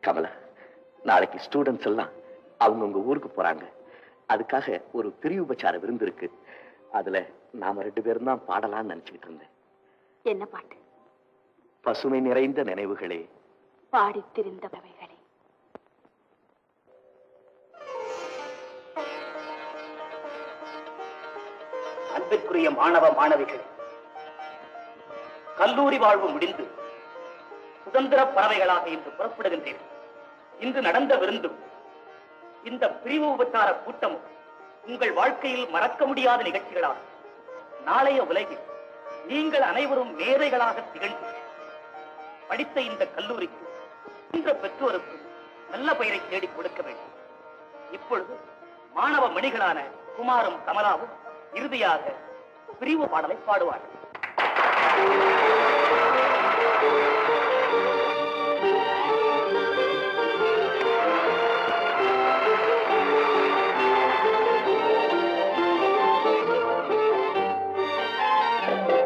கமலா, நாளைக்கு ஸ்டூடெண்ட்ஸ் எல்லாம் அவங்கவுங்க ஊருக்கு போறாங்க. அதுக்காக ஒரு பிரிவுபச்சார விருந்து இருக்கு. அதுல நாம 2 பேரும் தான் பாடலாம்னு நினைச்சுக்கிட்டு இருந்தேன். என்ன பாட்டு? பசுமை நிறைந்த நினைவுகளே, பாடித் திரிந்த பறவைகளே. அன்பிற்குரிய மாணவ மாணவிகள், கல்லூரி வாழ்வு முடிந்து சுதந்திர பறவைகளாக இன்று புறப்படுகின்றீர்கள். இன்று நடந்த விருந்தும் இந்த பிரிவு உபச்சார கூட்டமும் உங்கள் வாழ்க்கையில் மறக்க முடியாத நிகழ்ச்சிகளாகும். நாளைய உலகில் நீங்கள் அனைவரும் மேதைகளாக திகழ்ந்து படித்த இந்த கல்லூரிக்கு இன்ற பெற்றோருக்கு நல்ல பெயரை தேடிக் கொடுக்க வேண்டும். இப்பொழுது மாணவ மணிகளான குமாரும் கமலாவும் இறுதியாக பிரிவு பாடலை பாடுவார்கள்.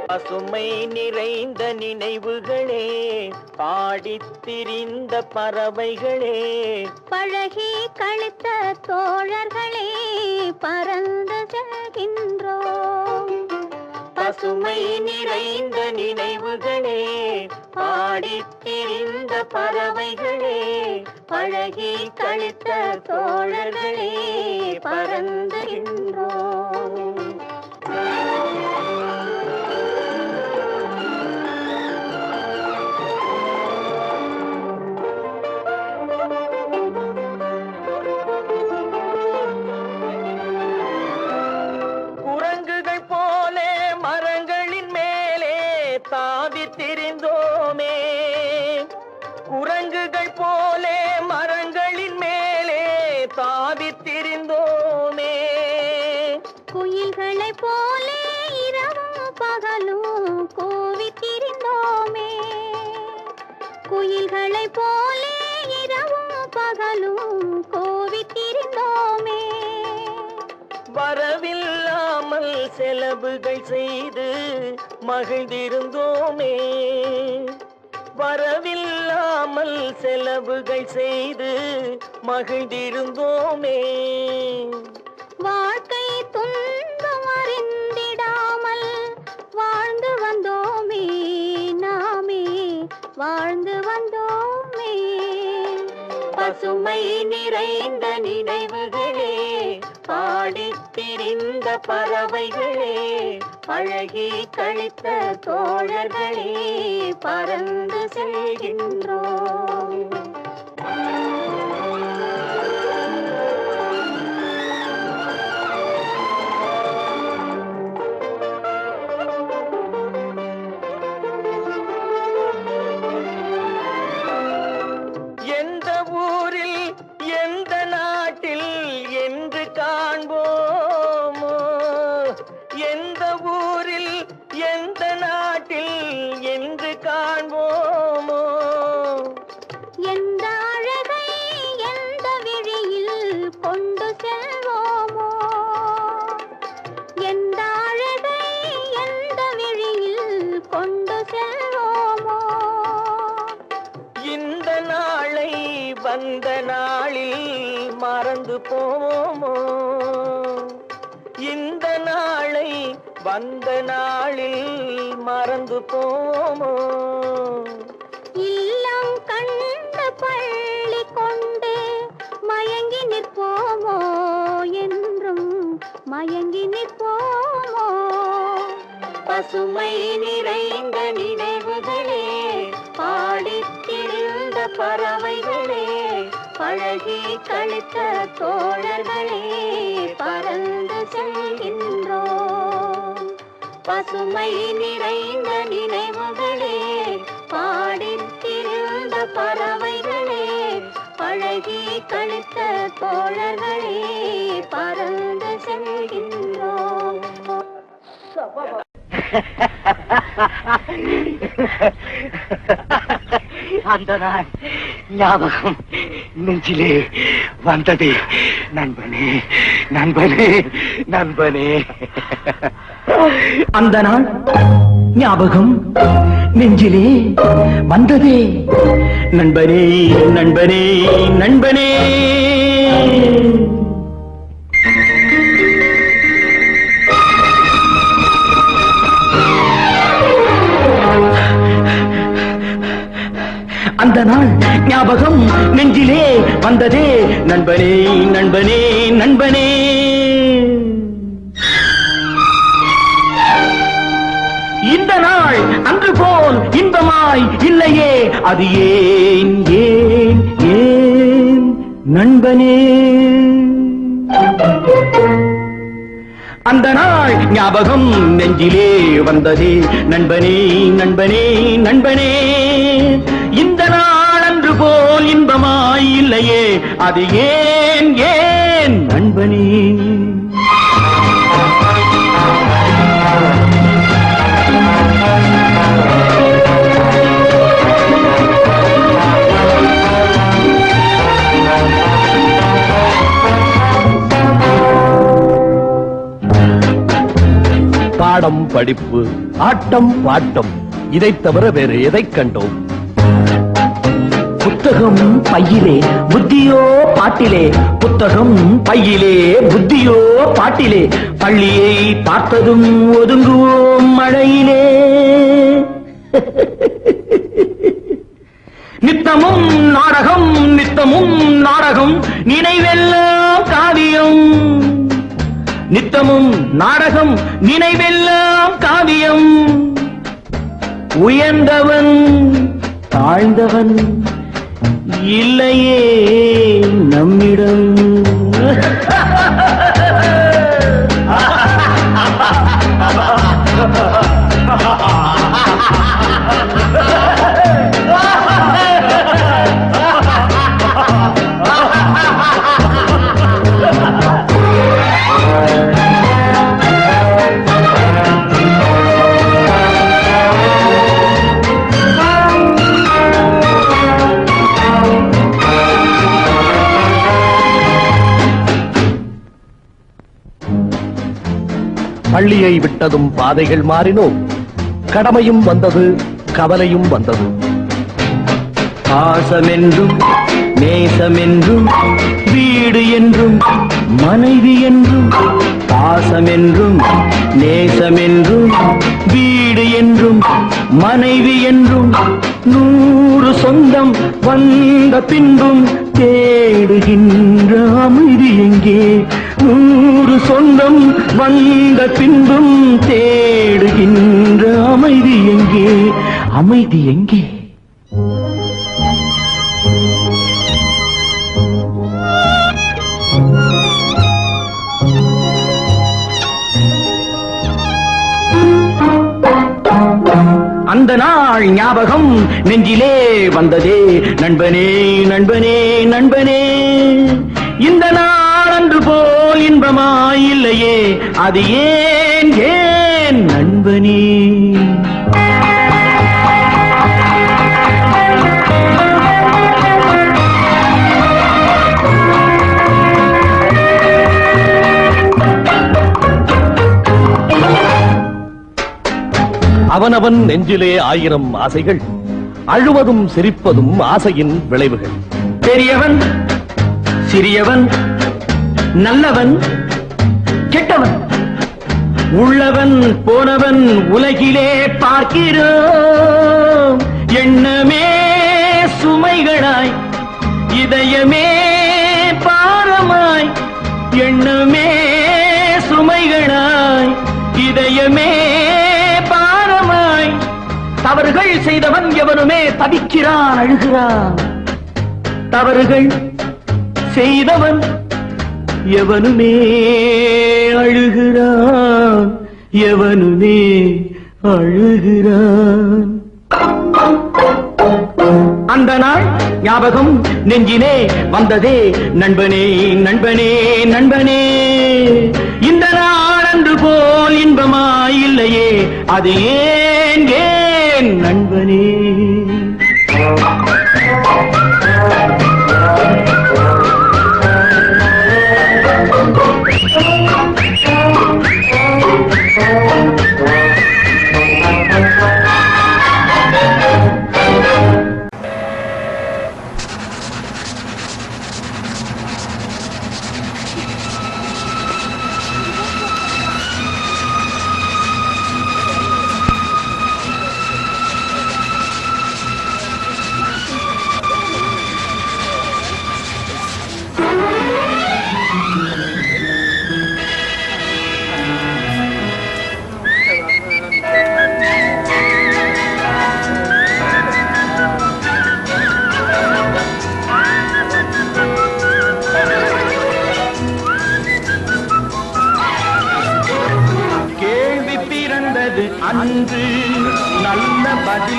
பசுமை நிறைந்த நினைவுகளே, பாடித்திரிந்த பறவைகளே, பழகி கழித்த தோழர்களே, பறந்து செல்கின்றோம். பசுமை நிறைந்த நினைவுகளே, பாடித்திரிந்த பறவைகளே, பழகி கழித்த தோழர்களே, பறந்துகின்றோம். திரிந்தோமே, குரங்குகள் போலே மரங்களின் மேலே தாவித்திரிந்தோமே, குயில்களை போலே இரவும் பகலும் கூவித்திரிந்தோமே, குயில்களை போலே இரவும் பகலும் கூவித்திரிந்தோமே. வரவில்லாமல் செலவுகள் செய்து மகிழ்ந்திருந்தோமே, வரவில்லாமல் செலவுகள் செய்து மகிழ்ந்திருந்தோமே. வாழ்க்கை துன்பம் அறிந்திடாமல் வாழ்ந்து வந்தோமே, நாமே வாழ்ந்து வந்தோமே. பசுமை நிறைந்த நினைவுகளே, பாடித்திரிந்த பறவைகளே, பழகி கழித்த தோழர்களே, பறந்து செல்கின்றோம். எந்த ஊரில் எந்த நாட்டில் என்று காண்போமோ, எந்த ஊரில் எந்த நாட்டில் என்று காண்போமோ, எந்த அழகை எந்த விழியில் கொண்டு செல்வோமோ, எந்த அழகை எந்த விழியில் கொண்டு செல்வோமோ. இந்த நாளை வந்த நாளில் மறந்து போவோமோ, இந்த நாளை வந்த நாளில் மறந்து போவோமோ. இல்லம் கண்ட பள்ளி கொண்டு மயங்கி நிற்போமோ, என்றும் மயங்கி நிற்போமோ. பசுமை நிறைந்த நினைவுகளே, பாடித்திருந்த பறவைகளே, பழகி கழித்த தோழர்களே, பறந்து செல்கின்றோம். பசுமை நிறைந்த நினைவுகளே, பாடித்திருந்த பறவைகளே, பழகி கழித்த தோழர்களே, பறந்து செல்கின்றோம். அந்த நாள் ஞாபகம் நெஞ்சிலே வந்தது. நண்பனே நண்பனே நண்பனே, அந்த நாள் ஞாபகம் நெஞ்சிலே வந்ததே நண்பனே நண்பனே நண்பனே. அந்த நாள் ஞாபகம் நெஞ்சிலே வந்ததே நண்பனே நண்பனே நண்பனே. இந்த நாள் அன்று போல் இன்பமாய் இல்லையே, அது ஏன் ஏன் ஏன் நண்பனே. அந்த நாள் ஞாபகம் நெஞ்சிலே வந்ததே நண்பனே நண்பனே நண்பனே. இந்த நாள் அன்று போல் இன்பமாய் இல்லையே, அது ஏன் ஏன் நண்பனே. பாடம் படிப்பு ஆட்டம் பாட்டம் இதைத் தவிர வேறு எதைக் கண்டோம்? புத்தகம் பையிலே புத்தியோ பாட்டிலே, புத்தகம் பையிலே புத்தியோ பாட்டிலே. பள்ளியை பார்த்ததும் ஒதுங்குவோம் மழையிலே. நித்தமும் நாடகம் நித்தமும் நாடகம், நினைவெல்லாம் காவியம். நித்தமும் நாடகம் நினைவெல்லாம் காவியம். உயர்ந்தவன் தாழ்ந்தவன் இல்லையே நம்மிடம். பள்ளியை விட்டதும் பாதைகள் மாறினோம். கடமையும் வந்தது கவலையும் வந்தது. பாசமென்றும் நேசமென்றும் வீடு என்றும் மனைவி என்றும், பாசமென்றும் நேசமென்றும் வீடு என்றும் மனைவி என்றும், 100 சொந்தம் வந்த பின்பும் தேடுகின்ற அமைதி எங்கே? 100 சொந்தம் வந்த பின்பும் தேடுகின்ற அமைதி எங்கே? அமைதி எங்கே? அந்த நாள் ஞாபகம் நெஞ்சிலே வந்ததே நண்பனே நண்பனே நண்பனே. இந்த நாள் அன்று போல் இன்பமாய் இல்லையே, அது ஏன் ஏன் நண்பனே. அவனவன் நெஞ்சிலே 1000 ஆசைகள், அழுவதும் சிரிப்பதும் ஆசையின் விளைவுகள். பெரியவன் சிறியவன், நல்லவன் கெட்டவன், உள்ளவன் போனவன் உலகிலே பார்க்கிறோம். எண்ணமே சுமைகளாய், இதயமே பாரமாய். எண்ணமே சுமைகளாய், இதயமே பாரமாய். தவறுகள் செய்தவன் எவனுமே தவிக்கிறான், அழுகிறான். தவறுகள் செய்தவன் எவனுமே அழுகிறான், எவனுமே அழுகிறான். அந்த நாள் ஞாபகம் நெஞ்சிலே வந்ததே நண்பனே நண்பனே நண்பனே. இந்த நாள் அன்று போல் இன்பமாய் இல்லையே, அது ஏன் ஏன் நண்பனே.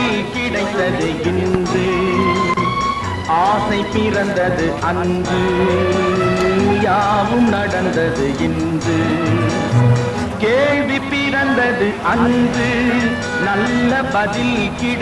பதில் கிடைத்தது இன்று ஆசை பிறந்தது அன்று யாவும் நடந்தது இன்று கேள்வி பிறந்தது அன்று நல்ல பதில் கிடை